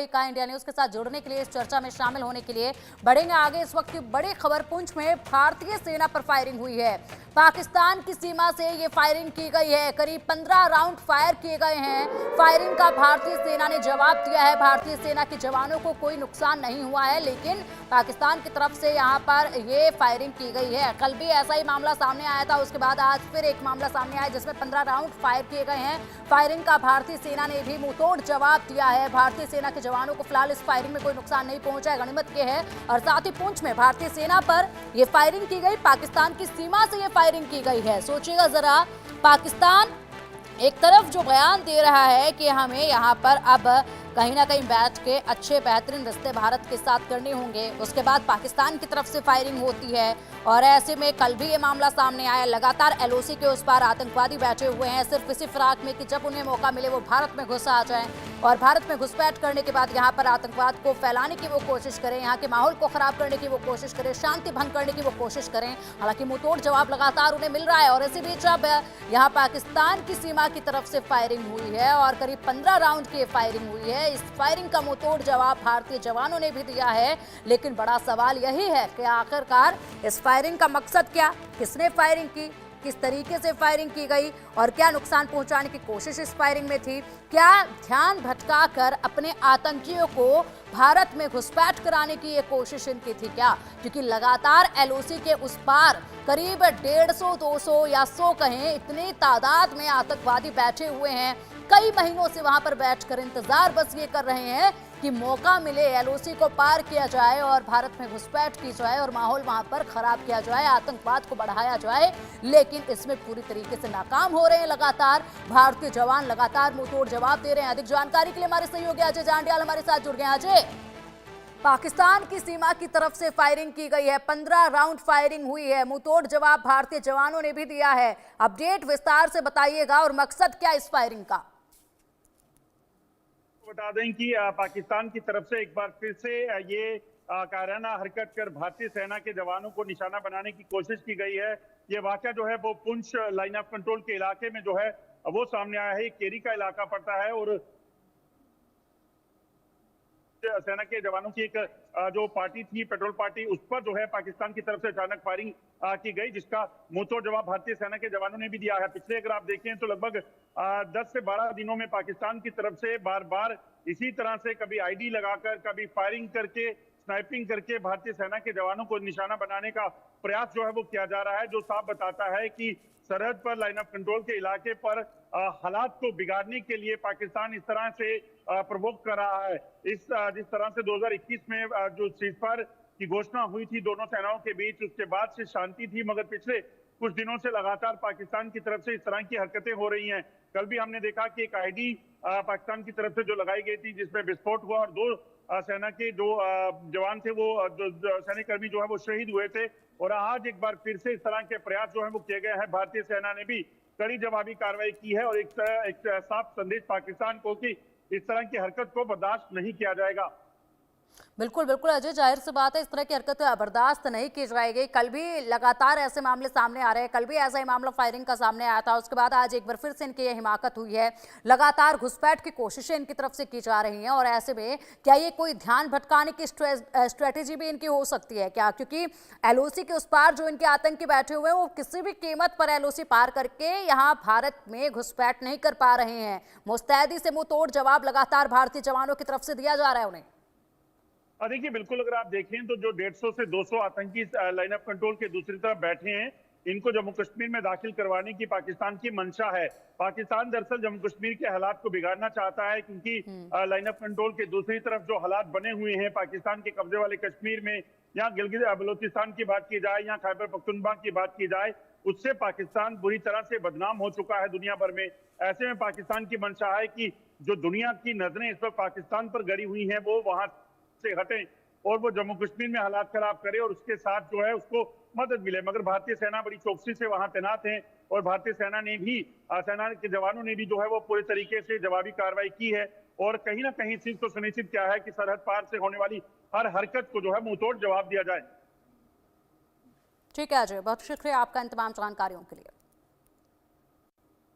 का India news के साथ जुड़ने के लिए, इस चर्चा में शामिल होने के लिए बढ़ेंगे आगे। इस वक्त की बड़ी खबर, पुंछ में भारतीय सेना पर फायरिंग हुई है। पाकिस्तान की सीमा से ये फायरिंग की गई है। करीब 15 राउंड फायर किए गए हैं। फायरिंग का भारतीय सेना ने जवाब दिया है। भारतीय सेना के जवानों को कोई नुकसान नहीं हुआ है, लेकिन पाकिस्तान की तरफ से यहाँ पर ये फायरिंग की गई है। कल भी ऐसा ही मामला सामने आया था, उसके बाद आज फिर एक मामला सामने आया जिसमें 15 राउंड फायर किए गए हैं। फायरिंग का भारतीय सेना ने भी मुंहतोड़ जवाब दिया है। भारतीय सेना के जवानों को फिलहाल इस फायरिंग में कोई नुकसान नहीं पहुंचा है, गनीमत के है। और साथ ही पुंछ में भारतीय सेना पर यह फायरिंग की गई, पाकिस्तान की सीमा से यह फायरिंग की गई है। सोचिएगा जरा, पाकिस्तान एक तरफ जो बयान दे रहा है कि हमें यहाँ पर अब कहीं ना कहीं बैठ के अच्छे बेहतरीन रिश्ते भारत के साथ करने होंगे, उसके बाद पाकिस्तान की तरफ से फायरिंग होती है। और ऐसे में कल भी ये मामला सामने आया। लगातार एलओसी के उस पार आतंकवादी बैठे हुए हैं, सिर्फ इसी फिराक में कि जब उन्हें मौका मिले वो भारत में घुस आ जाएं और भारत में घुसपैठ करने के बाद यहाँ पर आतंकवाद को फैलाने की वो कोशिश करें, यहाँ के माहौल को खराब करने की वो कोशिश करें, शांति भंग करने की वो कोशिश करें। हालांकि मुंहतोड़ जवाब लगातार उन्हें मिल रहा है। और इसी बीच अब यहाँ पाकिस्तान की सीमा की तरफ से फायरिंग हुई है और करीब 15 राउंड की फायरिंग हुई है। इस फायरिंग का मुंहतोड़ जवाब भारतीय जवानों ने भी दिया है। लेकिन बड़ा सवाल यही है कि आखिरकार इस फायरिंग का मकसद क्या, किसने फायरिंग की, किस तरीके से फायरिंग की गई और क्या नुकसान पहुंचाने की कोशिश इस फायरिंग में थी। क्या ध्यान भटकाकर अपने आतंकियों को भारत में घुसपैठ कराने की ये कोशिश इनकी थी क्या? क्योंकि लगातार एलओसी के उस पार करीब 150, 200 या 100 कहें, इतनी तादाद में आतंकवादी बैठे हुए हैं। कई महीनों से वहां पर बैठकर इंतजार बस ये कर रहे हैं कि मौका मिले, एलओसी को पार किया जाए और भारत में घुसपैठ की जाए और माहौल वहां पर खराब किया जाए, आतंकवाद को बढ़ाया जाए। लेकिन इसमें पूरी तरीके से नाकाम हो रहे हैं। लगातार भारतीय जवान लगातार मुंहतोड़ जवाब दे रहे हैं। अधिक जानकारी के लिए हमारे सहयोगी अजय जांडियाल हमारे साथ जुड़ गए। अजय, पाकिस्तान की सीमा की तरफ से फायरिंग की गई है, 15 राउंड फायरिंग हुई है, मुंहतोड़ जवाब भारतीय जवानों ने भी दिया है। अपडेट विस्तार से बताइएगा और मकसद क्या इस फायरिंग का? बता दें कि पाकिस्तान की तरफ से एक बार फिर से ये कायराना हरकत कर भारतीय सेना के जवानों को निशाना बनाने की कोशिश की गई है। ये वाकया जो है वो पुंछ लाइन ऑफ कंट्रोल के इलाके में जो है वो सामने आया है। केरी का इलाका पड़ता है और सेना के जवानों की एक जो पार्टी थी, पेट्रोल पार्टी, उस पर जो है पाकिस्तान की तरफ से अचानक फायरिंग की गई, जिसका मुंहतोड़ जवाब भारतीय सेना के जवानों ने भी दिया है। पिछले अगर आप देखें तो लगभग 10 से 12 दिनों में पाकिस्तान की तरफ से बार बार इसी तरह से कभी आईडी लगाकर, कभी फायरिंग करके, स्नाइपिंग करके भारतीय सेना के जवानों को निशाना बनाने का प्रयास जो है वो किया जा रहा है, जो साफ बताता है कि सरहद पर लाइन ऑफ कंट्रोल के इलाके पर हालात को बिगाड़ने के लिए पाकिस्तान इस तरह से प्रवोक कर रहा है। जिस तरह से 2021 में जो सीजफायर की घोषणा हुई थी दोनों सेनाओं के बीच, उसके बाद से शांति थी, मगर पिछले कुछ दिनों से लगातार पाकिस्तान की तरफ से इस तरह की हरकतें हो रही हैं। कल भी हमने देखा कि एक आईडी पाकिस्तान की तरफ से जो लगाई गई थी, जिसमें विस्फोट हुआ और 2 सेना के जो जवान थे, वो सैन्यकर्मी जो है वो शहीद हुए थे। और आज एक बार फिर से इस तरह के प्रयास जो है वो किए गए हैं। भारतीय सेना ने भी कड़ी जवाबी कार्रवाई की है और एक साफ संदेश पाकिस्तान को कि इस तरह की हरकत को बर्दाश्त नहीं किया जाएगा। बिल्कुल बिल्कुल अजय, जाहिर सी बात है इस तरह की हरकतें बर्दाश्त नहीं की जाएगी। कल भी लगातार ऐसे मामले सामने आ रहे हैं, कल भी ऐसा ही मामला फायरिंग का सामने आया था, उसके बाद आज एक बार फिर से इनकी ये हिमाकत हुई है। लगातार घुसपैठ की कोशिशें इनकी तरफ से की जा रही हैं और ऐसे में क्या ये कोई ध्यान भटकाने की स्ट्रेटेजी भी इनकी हो सकती है क्या? क्योंकि एलओसी के उस पार जो इनके आतंकी बैठे हुए हैं वो किसी भी कीमत पर एलओसी पार करके यहाँ भारत में घुसपैठ नहीं कर पा रहे हैं। मुस्तैदी से मुंहतोड़ जवाब लगातार भारतीय जवानों की तरफ से दिया जा रहा है उन्हें। देखिए, बिल्कुल अगर आप देखें तो जो 150 से 200 आतंकी लाइन ऑफ कंट्रोल के दूसरी तरफ बैठे हैं, इनको जम्मू कश्मीर में दाखिल करवाने की पाकिस्तान की मंशा है। पाकिस्तान दरअसल जम्मू कश्मीर के हालात को बिगाड़ना चाहता है, क्योंकि लाइन ऑफ कंट्रोल के दूसरी तरफ जो हालात बने हुए हैं पाकिस्तान के कब्जे वाले कश्मीर में, या गिलगित बलोचिस्तान की बात की जाए या खैबर पख्तूनख्वा की बात की जाए, उससे पाकिस्तान बुरी तरह से बदनाम हो चुका है दुनिया भर में। ऐसे में पाकिस्तान की मंशा है कि जो दुनिया की नजरें इस वक्त पाकिस्तान पर गड़ी हुई हैं वो वहां से हटें और वो जम्मू कश्मीर में हालात खराब करे और उसके साथ जो है उसको मदद मिले। मगर भारतीय सेना बड़ी चौकसी से वहां तैनात है और भारतीय सेना ने भी, सेना के जवानों ने भी जो है वो पूरे तरीके से जवाबी कार्रवाई की है। और कहीं ना कहीं चीज तो सुनिश्चित क्या है कि सरहद पार से होने वाली हर हरकत को जो है मुंहतोड़ जवाब दिया जाए। ठीक है अजय, बहुत शुक्रिया आपका इन तमाम जानकारियों के लिए।